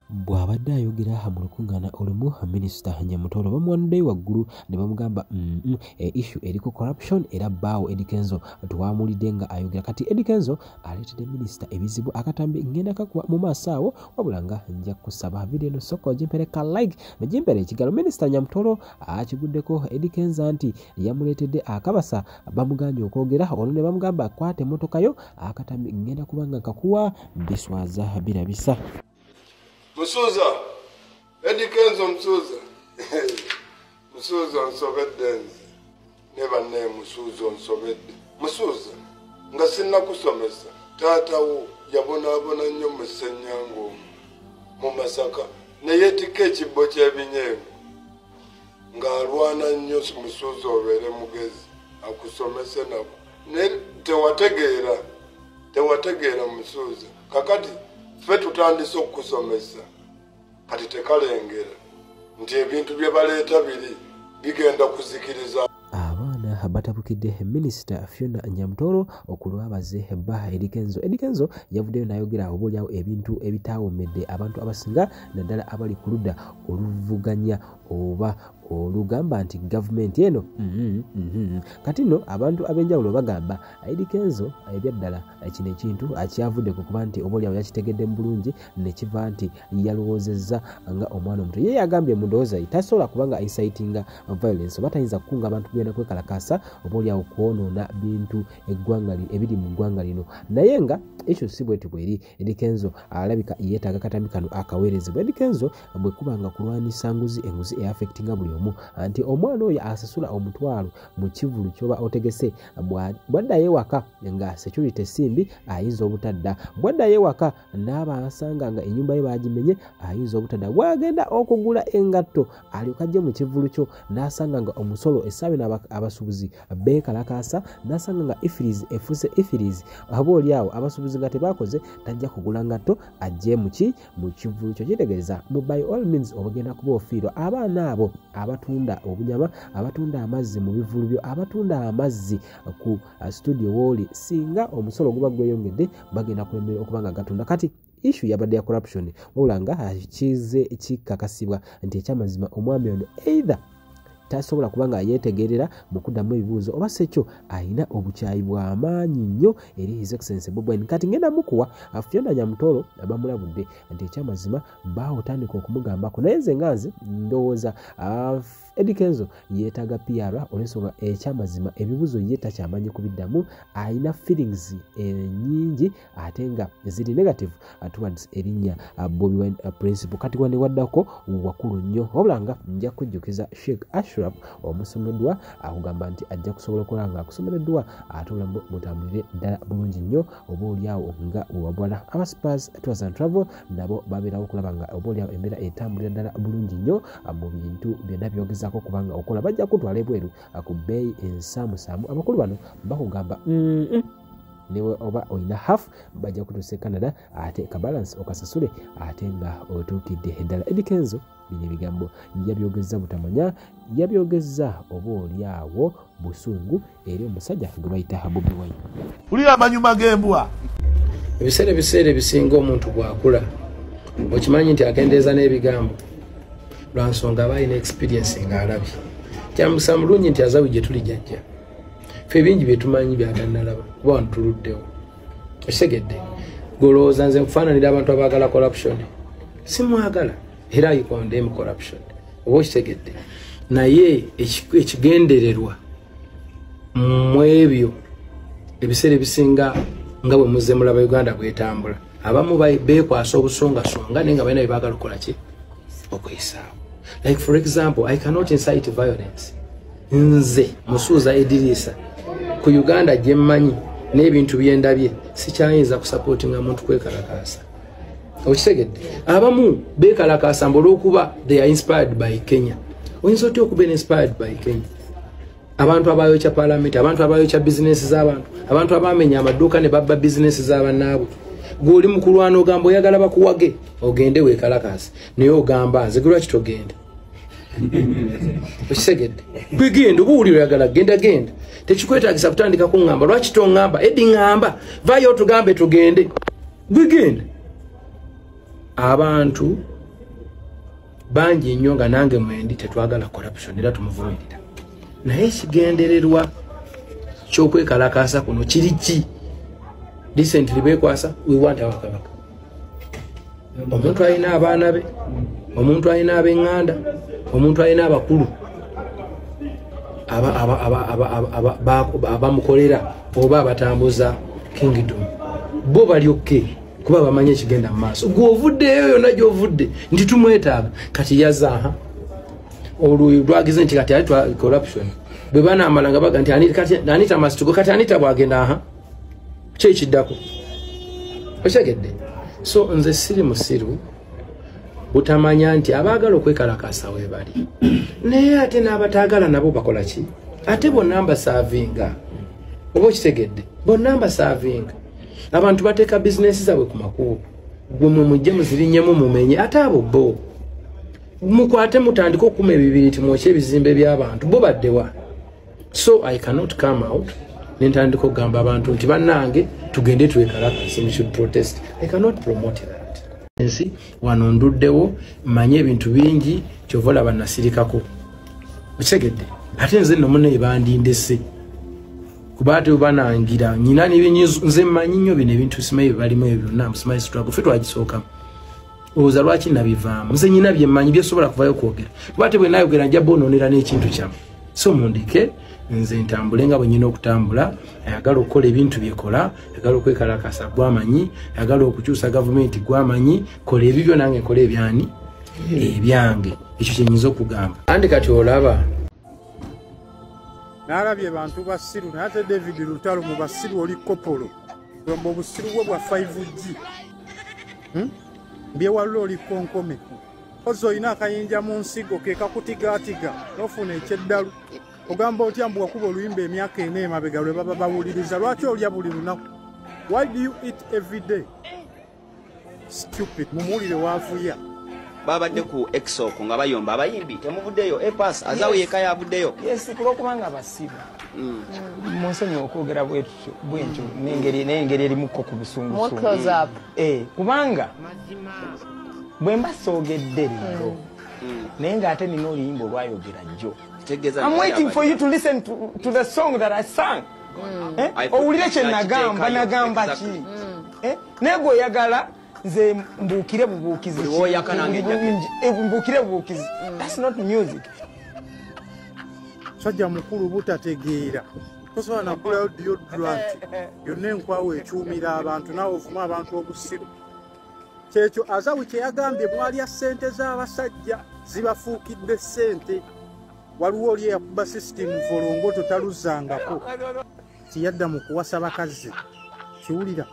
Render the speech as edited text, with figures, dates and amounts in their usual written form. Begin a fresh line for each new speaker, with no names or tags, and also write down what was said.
bw'abadde ayogera mu lukuŋŋaana olumu minisita Nyamutolo bamuwanuddeyo waggulu ne bamugamba issue eriko corruption era bbaawo Eddie Kenzo tewamulidde nga ayogera kati Eddie Kenzo aleetedde minisita ebizibu akatambi ngenda kakuba mu maaso awo wabula nga nja kusaba video eno sokka ogimpereka like negimpera ekigalo minisita Nyamutolo akiguddeko Eddie Kenzo nti yamuleetedde akabasa bamuganye okwogera olwo ne bamugamba akwate emmotoka yo akatambi ngenda kuba nga kakuwa biswaza birabisa.
Musuza, Eddie Kenzo Musuza. Musuza nsobedde nze. Neba ne Musuza nsobedde. Musuza, nga sinnakusomesa. Taatawo yabonaabona nnyo mu Ssenyango mu Masaka. Ne yeetikka ekibbo ky'ebinyeebwa. Ng'alwana nnyo Musuza obeere mugezi. Akusomese nabo. Ne tewategeera Musuza. Kakati ffe tutandise okukusomesa kati tekalengera nti ebintu bye baleeta bigenda kuzikiriza.
Abaana batabukidde minisita Fiona Nyamutolo okulwabaze bba Eddie Kenzo. Eddie Kenzo yavuddeyo n'ayogera oboolyawo ebintu ebitaawomedde abantu abasinga naddala abali ku ludda oluvuganya oba olugamba nti gavumenti eno kati nno abantu ab'enjawulo bagamba Eddie Kenzo ebyaddala kino ekintu akyavuddeko kuba nti oboolyawo yakitegedde mu bulungi ne kiva nti yalowoozezza nga omwana omuto ye yagambye mu ndowooza tasobola kubanga incitinga violence oba tayinza kukunga abantu kugenda kwekalakaasa oboolyawo kwonoona bintu ebiri mu ggwanga lino naye nga ekyo si bweti bweri. Eddie Kenzo alabika yeetaaga katambi kano akaweerezebwa. Eddie Kenzo bwe kuba nga kulwanisa enguzi eaffectinga buli omu anti omwana oyo asasula omutwalo mu kivulu kyoba otegese bwaddayo ewaka nga security simbi ayinza obutadda bwaddayo ewaka n'aba asanga nga ennyumba ye baagimenye ayinza obutadda bwagenda okugula engatto alyoka ajje mu kivulu kyo n'asanga nga omusolo essaabe n'abasuubuzi beekalakaasa n'asanga nga efuse ifirizi aboolyawo abasuubuzi nga tebaakoze tajja kugula ngatto ajje mu kivulu kyo kitegeeza mu by all means obagenda kuba ofiirwa abaana abo abatunda obunyama abatunda amazzi mu bivulu byo abatunda amazzi ku studio woli singa omusolo guba gweyongedde bagenda kulemerera okubanga gatunda kati issue yabadde ya corruption wabula nga kize kikakasibwa nti ekyamazima omwami ono either tasobola kubanga yeetegerera mu kuddamu ebibuuzo oba sekyo alina obukyayi bw'amaanyi nnyo eri his excellency Bobi Wine kati ngenda mukuwa Fiona Nyamutolo bamulabudde nti ekyamazima baawotandika okumugambako naye nze nga nze ndowooza Eddie Kenzo yeetaaga PR olw'ensonga ekyamazima ebibuuzo ye takyamanyi kubiddamu alina feelings nyingi ate nga ziri negative towards erinnya Bobi Wine principle kati wanewaddako wakulu nnyo wabula nga nja kujjukiza Sheikh Ashraf omusomeddwa akugamba nti ajja kusobola okukola nga akusomereddwa ate obulambo butambulire ddala bulungi nnyo oboolyawo nga wabwala abaspars tours and travel nabo babeerawo okulaba nga oboolyawo embeera etambulira ddala bulungi nnyo mu bintu byonna byogezaako kubanga okola bajja kutwala ebweru ku bbeeyi ensaamusaamu abakulu bano bakugamba newe oba olina half bajja kutuusa Canada ate kabalance okasasule ate nga otuukidde eddala. Eddie Kenzo bino ebigambo yabyogezza butamanya yabyogezza oboolyawo busungu eri omusajja gwe bayita Bobi Wine.
Ulira amanyuma g'embwa
ebiseera ebisinga omuntu bw'akula okimanyi nti akendeeza n'ebigambo lwa nsonga aba alina experience ng'alabye kyamusa mulungi nti azawe gye tuli jjajja ffe bingi bye tumanyi byatannalaba kuba wano tuluddewo ekisegedde golowooza nze nkufaananira abantu abaagala corruption simwagala era ayikondemu corruption oba okitegedde naye ekigendererwa mu ebyo ebiseera ebisinga nga bwe muzze mulaba Uganda bwetambula abamu beekwasa obusongasonga naye nga balina bye baagala okukola ki okwesaawo. Like for example, I cannot incite violence. Nze Musuuza Edirisa ku Uganda gye mmanyi n'ebintu byendabye sikyayinza kusupportinga muntu kwekalakaasa. Okitegedde abamu beekalakaasa olw'okuba they are inspired by Kenya. Oyinza otya okuba inspired by Kenya? Abantu abayokya parliament, abantu abayokya business z'abantu, abantu abamenya amaduuka ne babba business z'abannaabwe. Gw'oli mu kulwana ogamba oyagala bakuwage ogende weekalakaasa naye ogamba nze lwaki togenda okisegedde kwegenda oba owulira oyagala genda tekikwetaagisa kutandika kuŋŋamba lwaki toŋŋamba Eddi ŋŋamba vaayo otugambe tugende gwegenda abantu bangi nnyo nga nange mwendi tetwagala corruption era tumuvumirira naye ekigendererwa ky'okwekalakaasa kuno kiri ki recently bekwasa we want our kabaka omuntu alina abaana be omuntu alina ab'eŋŋanda omuntu alina abakulu abamukolera oba abatambuza kingdom bo balyokke kuba bamanye ekigenda mu maaso gw'ovuddeyo yonna gy'ovudde nti tumwetaaga kati yazaaha oluyi lwagize nti kati ali twa corruption bwe banaamala nga baga nti anita masitugo kati anita bwagenda aha kyekiddako okyegedde so nze siri musiru butamanya nti abaagala okwekalakaasa we bali naye ate n'abataagala nabo bakola ki ate bonna mbasaavinga oba okitegedde bonna mbasaavinga abantu bateeka bizinesi zaabwe ku makubo gwe mujje muzirinyemu mumenye ate abo bo mukwate mutandika okukuma ebibiri timwokya ebizimbe by'abantu bo baddewa so I cannot come out nentandika okugamba abantu nti bannange tugende twekalakase we should protest. I cannot promote that. Ensi wano nduddewo manye ebintu bingi kyovola bannasirikako okitegedde ate nze nno munne bandindese kuba ate banangira nyina n'ebinyizo nze mmanyi nnyo bino ebintu simanyi balimu ebyo byonna simanyi struggle ffe twagisookamu olowooza lwaki nabivaamu nze nyina bye mmanyi byesobola kuvayo kwogera kuba ate bwe naayogera njja bonoonera n'ekintu kyamu so mundeke nze ntambule nga bwe nyina okutambula ayagala okukola ebintu byekola ayagala okwekalakasa gwamanyi ayagala okukyusa gavumenti gwamanyi kola ebibyo nange nkola ebyani ebyange ekyo kyenyinza okugamba andi kati olaba
n'alabye bantu basiru naye ate David Lutalo mu basiru oli kopolo gamba obusiru bwe bwa 5G byewalula oli konkome ozo olina akayinja mu nsigo ke kakutigaatiga n'ofuna ekyeddalu ogamba otya mbu wakuba oluyimba emyaka ena emabega lwe baba bawuliriza lwaki olya buli lunaku why do you eat every day stupid mumuwulire waavuya
babadde ku exoko nga bayomba abayimbi temuvuddeyo epas azawo yeka yavuddeyo
yes kulokubanga basiba monsonyi okwogera bwentyo n'engeri erimuko ku busungusungu kubanga bwe mbasoogedde leero naye ng'ate nina oluyimba olwayogera jjo I'm waiting for you to listen to the song that I sang owulire kye nagamba ki naye gwe oyagala nze mbuukire bubuukizi that's not music
sajja mukulu butategeera tosobola nakulayo deodorant yonna enkwawo ekyumira abantu naawe ovuma abantu obusiru kyekyo azawu kye yagambye mwalya ssente z'abasajja zibafuukidde ssente waliwo oli eyakuba sisitimu volongo totaluzangako tiyadda mu kuwasa bakazi kiwulira